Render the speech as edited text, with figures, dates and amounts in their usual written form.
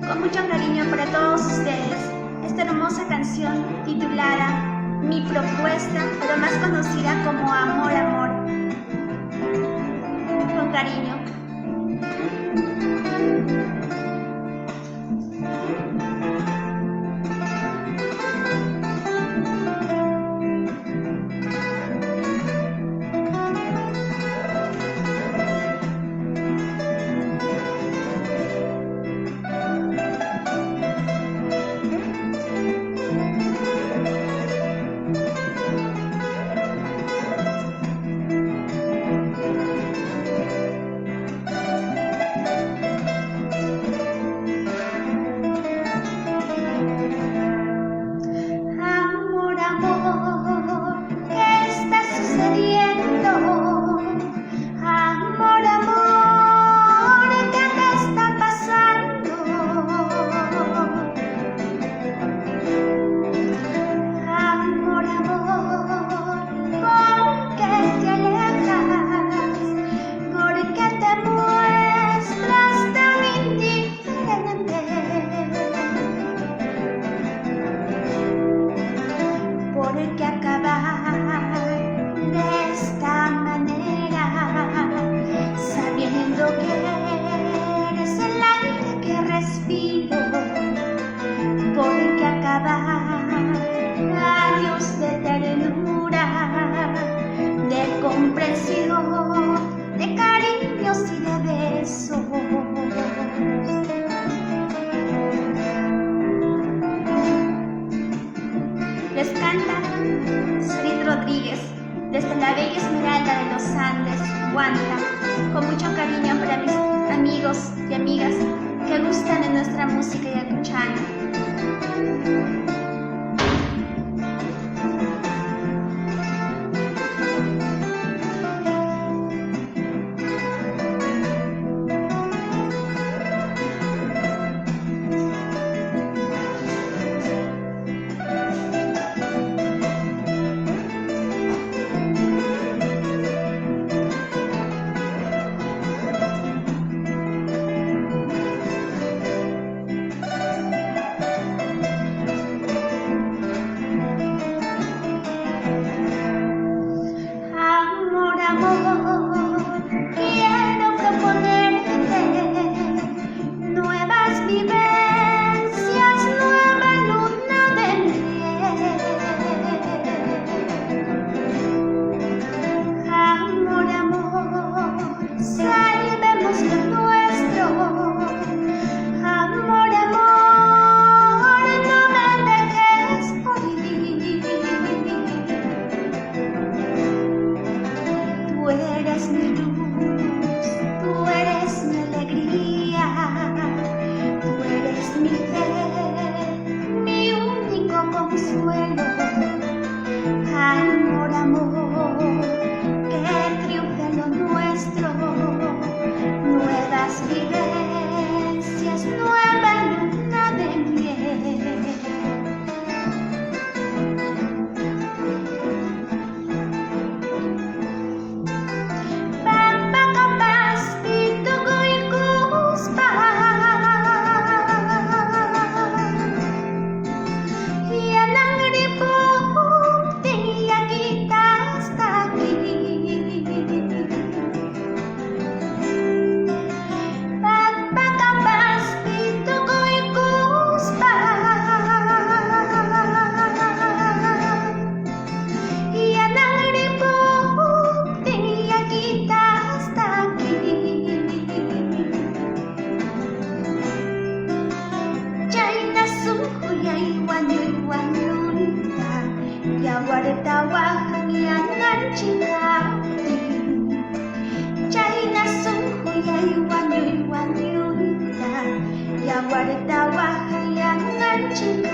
Con mucho cariño para todos ustedes, esta hermosa canción titulada Mi Propuesta, pero más conocida como Amor, Amor. Con cariño. Porque acabar de esta manera, sabiendo que eres el aire que respiro. Porque acabar, adiós de ternura, de comprensión, de cariños y de besos. Les canta Sarit Rodríguez desde la bella Esmeralda de los Andes, Huanta, con mucho cariño para mis amigos y amigas que gustan de nuestra música yacuchana. Quiero proponerte nuevas vivencias, nueva luna de miel. Amor, amor, salvemos lo nuestro. Amor, amor, no me dejes morir. Tú eres mi luz, tú eres mi alegría, tú eres mi fe, mi único consuelo. Amor, amor, que triunfe lo nuestro, nuevas vivencias, nueva luna de miel. Yawartawahang yangan cingati, China sungkuyay wanyuy wanyuy ta. Yawartawahang yangan cingati.